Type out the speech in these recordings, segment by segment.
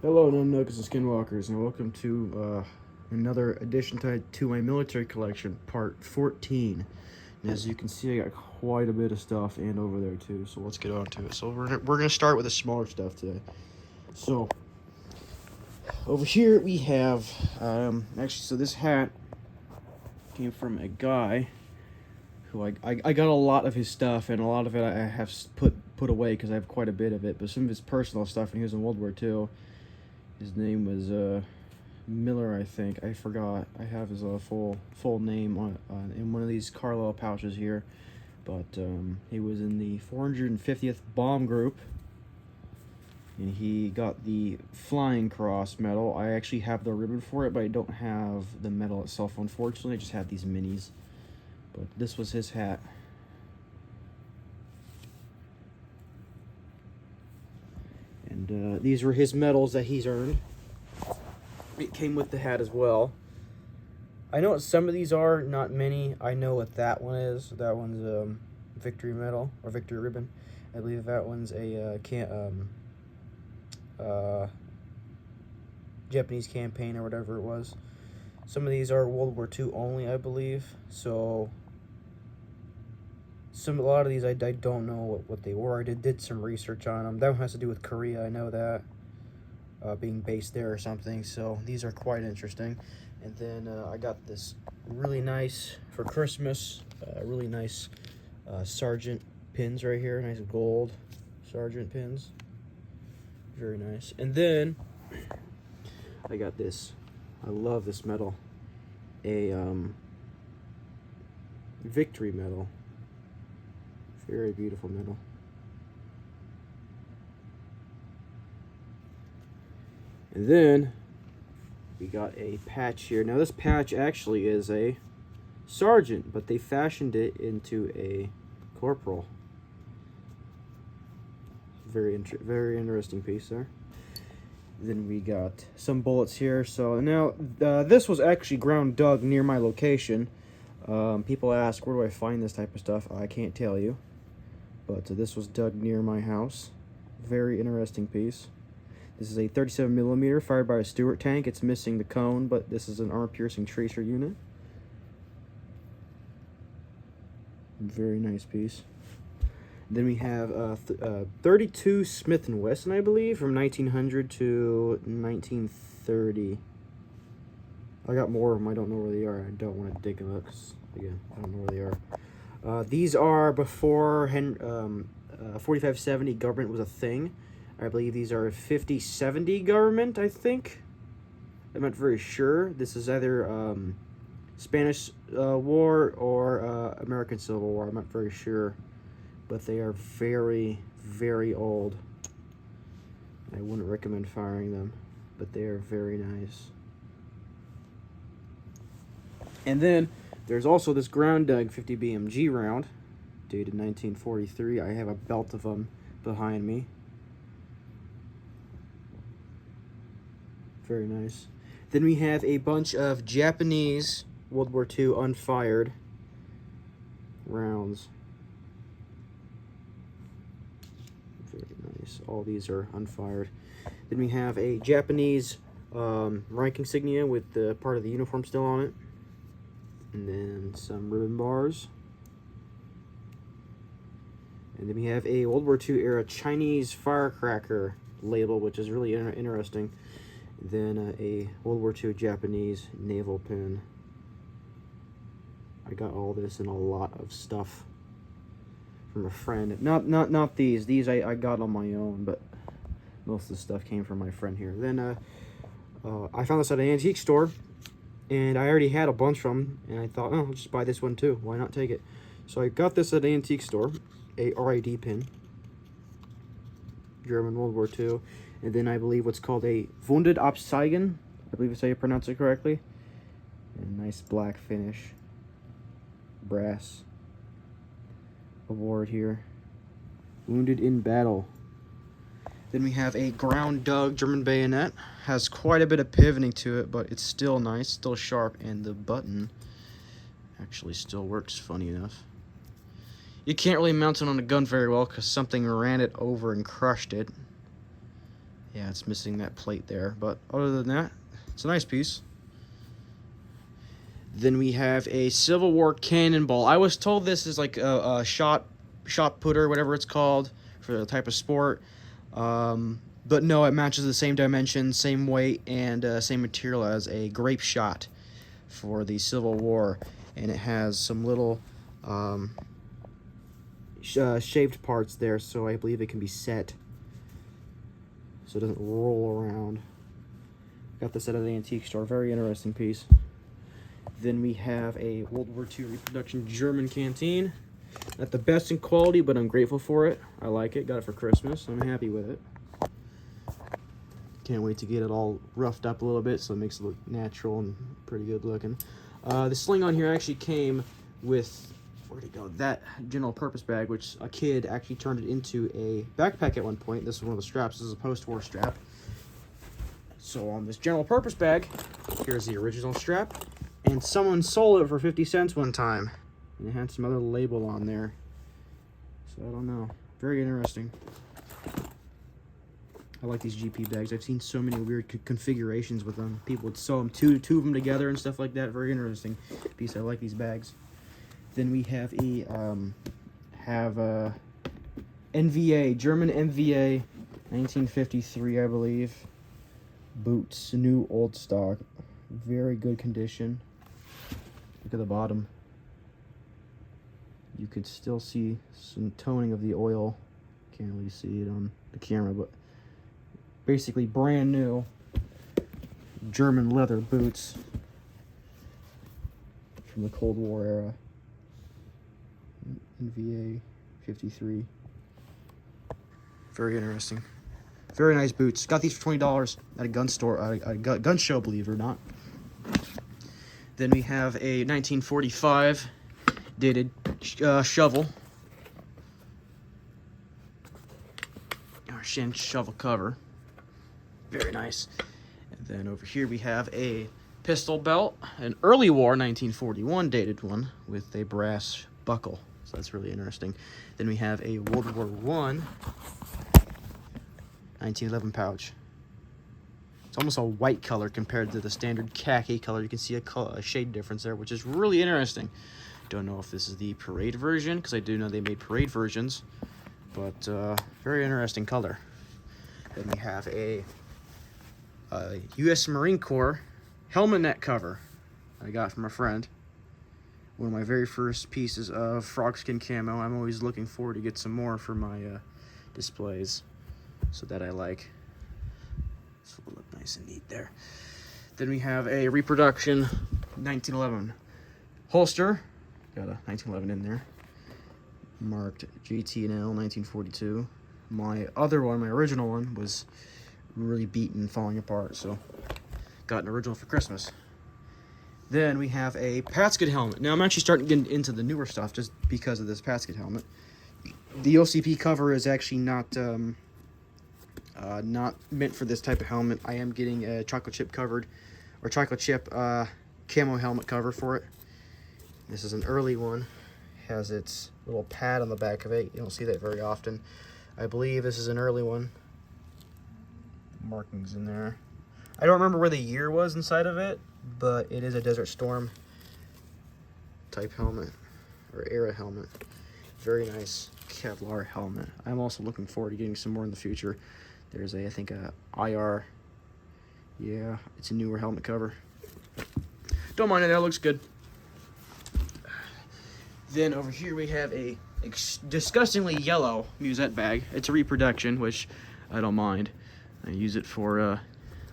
Hello, Nunugs and Skinwalkers, and welcome to another addition to my military collection, part 14. And as you can see, I got quite a bit of stuff, and over there too. So let's get on to it. So we're gonna start with the smaller stuff today. So over here we have so this hat came from a guy who I got a lot of his stuff, and a lot of it I have put away because I have quite a bit of it. But some of his personal stuff, and he was in World War II. His name was Miller, I think. I forgot. I have his full name on in one of these Carlisle pouches here. But he was in the 450th Bomb Group, and he got the Flying Cross medal. I actually have the ribbon for it, but I don't have the medal itself, unfortunately. I just have these minis. But this was his hat. And these were his medals that he's earned. It came with the hat as well. I know what some of these are, not many. I know what that one is. That one's victory medal or victory ribbon. I believe that one's a Japanese campaign or whatever it was. Some of these are World War II only, I believe. So a lot of these I don't know what they were. I did some research on them. That one has to do with Korea, I know that. Being based there or something. So these are quite interesting. And then I got this really nice, for Christmas, really nice Sergeant pins right here. Nice gold Sergeant pins. Very nice. And then I got this. I love this medal. A victory medal. Very beautiful medal. And then we got a patch here. Now this patch actually is a sergeant, but they fashioned it into a corporal. Very interesting piece there. Then we got some bullets here. So now this was actually ground dug near my location. People ask, where do I find this type of stuff? I can't tell you. But this was dug near my house. Very interesting piece. This is a 37mm fired by a Stuart tank. It's missing the cone, but this is an armor-piercing tracer unit. Very nice piece. Then we have 32 Smith & Wesson, I believe, from 1900 to 1930. I got more of them. I don't know where they are. I don't want to dig them up because, again, I don't know where they are. These are before 4570 government was a thing. I believe these are 5070 government, I think. I'm not very sure. This is either Spanish War or American Civil War. I'm not very sure. But they are very, very old. I wouldn't recommend firing them, but they are very nice. And then there's also this ground dug 50 BMG round, dated 1943. I have a belt of them behind me. Very nice. Then we have a bunch of Japanese World War II unfired rounds. Very nice. All these are unfired. Then we have a Japanese rank insignia with the part of the uniform still on it. And then some ribbon bars. And then we have a World War II era Chinese firecracker label, which is really interesting. Then a World War II Japanese naval pin. I got all this and a lot of stuff from a friend. Not these. These I got on my own, but most of the stuff came from my friend here. Then I found this at an antique store, and I already had a bunch from them, and I thought, oh, I'll just buy this one too. Why not take it? So I got this at an antique store, a RID pin. German World War II. And then I believe what's called a Wounded Abzeichen. I believe that's how you pronounce it correctly. And nice black finish. Brass award here. Wounded in battle. Then we have a ground dug German bayonet. Has quite a bit of pivoting to it, but it's still nice, still sharp, and the button actually still works, funny enough. You can't really mount it on a gun very well because something ran it over and crushed it. Yeah, it's missing that plate there, but other than that, it's a nice piece. Then we have a Civil War cannonball. I was told this is like a shot putter, whatever it's called, for the type of sport. But no, it matches the same dimensions, same weight, and same material as a grape shot for the Civil War. And it has some little shaved parts there, so I believe it can be set so it doesn't roll around. Got this at an antique store. Very interesting piece. Then we have a World War II reproduction German canteen. Not the best in quality, but I'm grateful for it. I like it. Got it for Christmas. I'm happy with it. Can't wait to get it all roughed up a little bit so it makes it look natural and pretty good looking. The sling on here actually came with, where'd it go? That general purpose bag, which a kid actually turned it into a backpack at one point. This is one of the straps. This is a post-war strap. So on this general purpose bag, here's the original strap. And someone sold it for 50 cents one time. And it had some other label on there. So I don't know. Very interesting. I like these GP bags. I've seen so many weird configurations with them. People would sew them two of them together and stuff like that. Very interesting piece. I like these bags. Then we have a NVA, German NVA, 1953, I believe. Boots, new old stock. Very good condition. Look at the bottom. You could still see some toning of the oil. Can't really see it on the camera, but basically brand new German leather boots from the Cold War era. NVA 53. Very interesting. Very nice boots. Got these for $20 at a gun store, a gun show, believe it or not. Then we have a 1945 dated shovel. Our shin shovel cover. Very nice. And then over here we have a pistol belt, an early war 1941 dated one with a brass buckle. So that's really interesting. Then we have a World War I 1911 pouch. It's almost a white color compared to the standard khaki color. You can see a shade difference there, which is really interesting. Don't know if this is the parade version, because I do know they made parade versions, but very interesting color. Then we have a U.S. Marine Corps helmet neck cover I got from a friend. One of my very first pieces of frogskin camo. I'm always looking forward to get some more for my displays, so that I like. This will look nice and neat there. Then we have a reproduction 1911 holster. Got a 1911 in there. Marked GT&L 1942. My other one, my original one, was really beaten and falling apart, so got an original for Christmas. Then we have a Patskid helmet. Now I'm actually starting to get into the newer stuff just because of this Patskid helmet. The OCP cover is actually not meant for this type of helmet. I am getting a chocolate chip camo helmet cover for it. This is an early one. Has its little pad on the back of it. You don't see that very often. I believe this is an early one. Markings in there. I don't remember where the year was inside of it, but it is a Desert Storm type helmet, or era helmet. Very nice Kevlar helmet. I'm also looking forward to getting some more in the future. There's I think a IR. Yeah, it's a newer helmet cover. Don't mind it, that looks good. Then over here we have a disgustingly yellow musette bag. It's a reproduction, which I don't mind. I use it for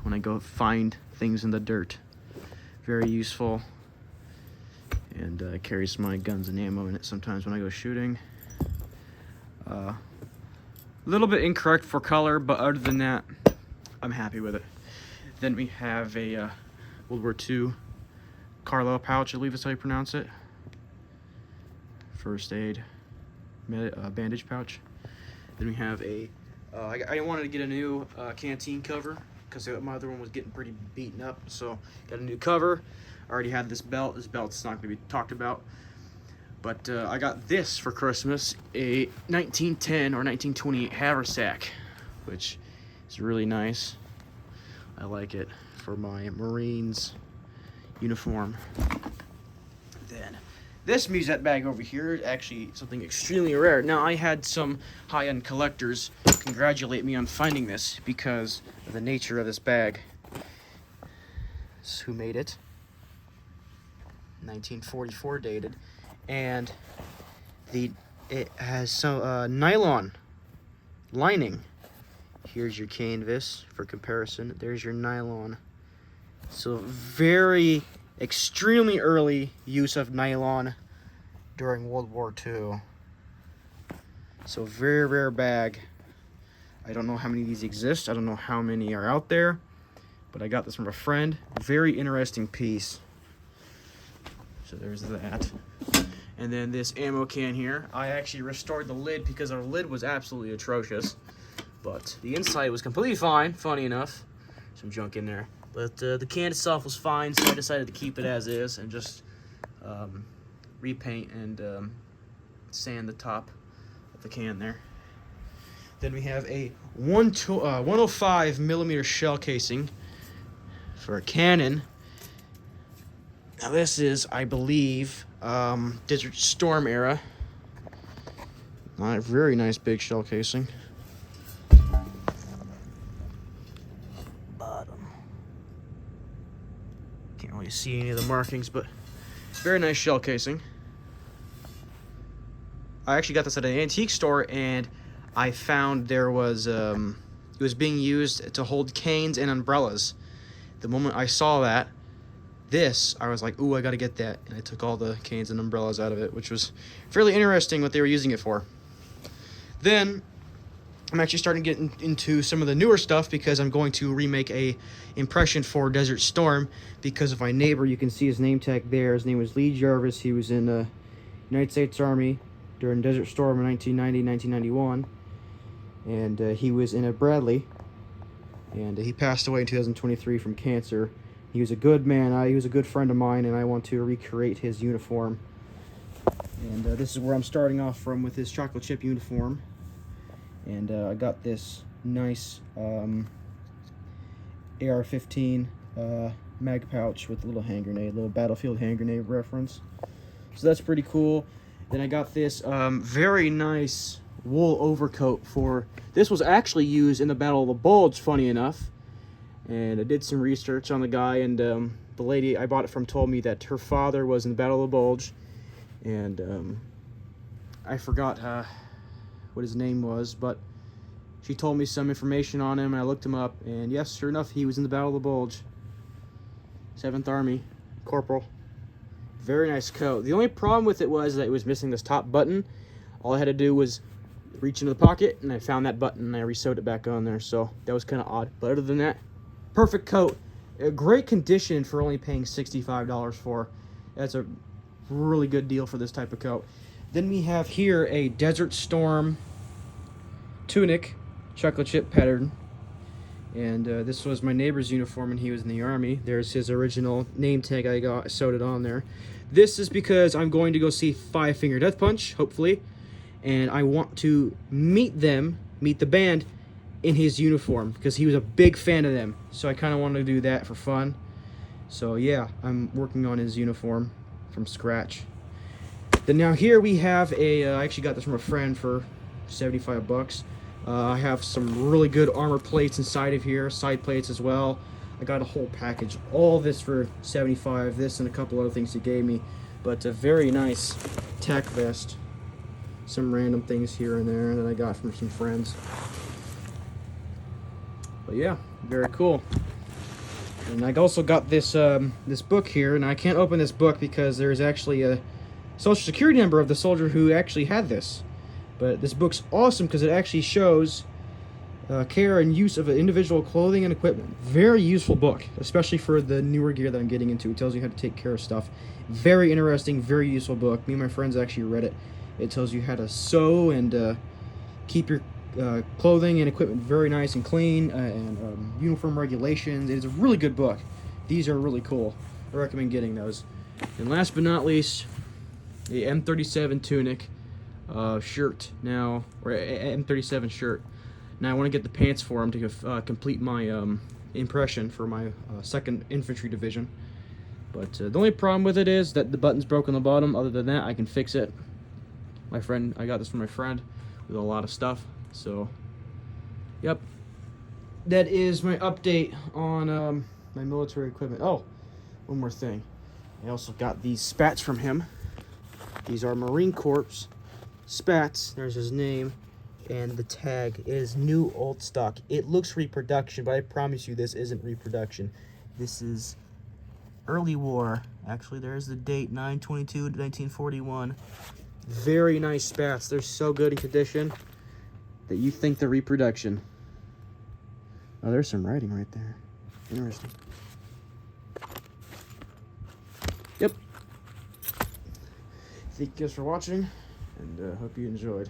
when I go find things in the dirt. Very useful. And carries my guns and ammo in it sometimes when I go shooting. A little bit incorrect for color, but other than that, I'm happy with it. Then we have a World War II Carlo pouch, I believe is how you pronounce it. First aid bandage pouch. Then we have a I wanted to get a new canteen cover because my other one was getting pretty beaten up, so got a new cover. I already had this belt. This belt's not going to be talked about, but I got this for Christmas, a 1910 or 1928 haversack, which It's really nice. I like it for my Marines uniform. Then this musette bag over here is actually something extremely rare. Now, I had some high-end collectors congratulate me on finding this because of the nature of this bag. This is who made it. 1944 dated. And it has some nylon lining. Here's your canvas for comparison. There's your nylon. So very extremely early use of nylon during World War II. So very rare bag. I don't know how many of these exist. I don't know how many are out there, but I got this from a friend. Very interesting piece. So there's that. And then this ammo can here. I actually restored the lid because our lid was absolutely atrocious, but the inside was completely fine, funny enough. Some junk in there. But the can itself was fine, so I decided to keep it as is and just repaint and sand the top of the can there. Then we have a 105 millimeter shell casing for a cannon. Now this is, I believe, Desert Storm era. Very nice big shell casing. Bottom. Can't really see any of the markings, but very nice shell casing. I actually got this at an antique store, and I found there was, it was being used to hold canes and umbrellas. The moment I saw that, I was like, ooh, I gotta get that. And I took all the canes and umbrellas out of it, which was fairly interesting what they were using it for. Then, I'm actually starting to get into some of the newer stuff because I'm going to remake a impression for Desert Storm because of my neighbor. You can see his name tag there. His name was Lee Jarvis. He was in the United States Army during Desert Storm in 1990, 1991. And he was in a Bradley. And he passed away in 2023 from cancer. He was a good man. He was a good friend of mine, and I want to recreate his uniform. And this is where I'm starting off from with his chocolate chip uniform. And I got this nice AR-15 mag pouch with a little hand grenade, little battlefield hand grenade reference. So that's pretty cool. Then I got this very nice wool overcoat for... This was actually used in the Battle of the Bulge, funny enough. And I did some research on the guy, and the lady I bought it from told me that her father was in the Battle of the Bulge. And I forgot what his name was, but she told me some information on him, and I looked him up, and yes, sure enough, he was in the Battle of the Bulge. 7th Army, Corporal. Very nice coat. The only problem with it was that it was missing this top button. All I had to do was reach into the pocket, and I found that button, and I re-sewed it back on there, so that was kind of odd. But other than that, perfect coat. A great condition for only paying $65 for. That's a really good deal for this type of coat. Then we have here a Desert Storm tunic, chocolate chip pattern. And this was my neighbor's uniform when he was in the Army. There's his original name tag I got, sewed it on there. This is because I'm going to go see Five Finger Death Punch, hopefully. And I want to meet the band, in his uniform, because he was a big fan of them. So I kind of wanted to do that for fun. So yeah, I'm working on his uniform from scratch. Then now here we have I actually got this from a friend for 75 bucks. I have some really good armor plates inside of here, side plates as well. I got a whole package. All this for 75, this and a couple other things he gave me. But a very nice tack vest. Some random things here and there that I got from some friends. But yeah, very cool. And I also got this this book here, and I can't open this book because there's actually a social security number of the soldier who actually had this. But this book's awesome because it actually shows care and use of individual clothing and equipment. Very useful book, especially for the newer gear that I'm getting into. It tells you how to take care of stuff. Very interesting, very useful book. Me and my friends actually read it. It tells you how to sew and keep your clothing and equipment very nice and clean, and uniform regulations. It is a really good book. These are really cool. I recommend getting those. And last but not least, the M37 tunic shirt now, or M37 shirt. Now I want to get the pants for him to complete my impression for my 2nd Infantry Division. But the only problem with it is that the button's broken on the bottom. Other than that, I can fix it. I got this from my friend with a lot of stuff. So, yep. That is my update on my military equipment. Oh, one more thing. I also got these spats from him. These are Marine Corps spats. There's his name. And the tag is new old stock. It looks reproduction, but I promise you this isn't reproduction. This is early war. Actually, there's the date, 9/22/1941. Very nice spats. They're so good in condition that you think they're reproduction. Oh, there's some writing right there. Interesting. Yep. Thank you guys for watching, and hope you enjoyed.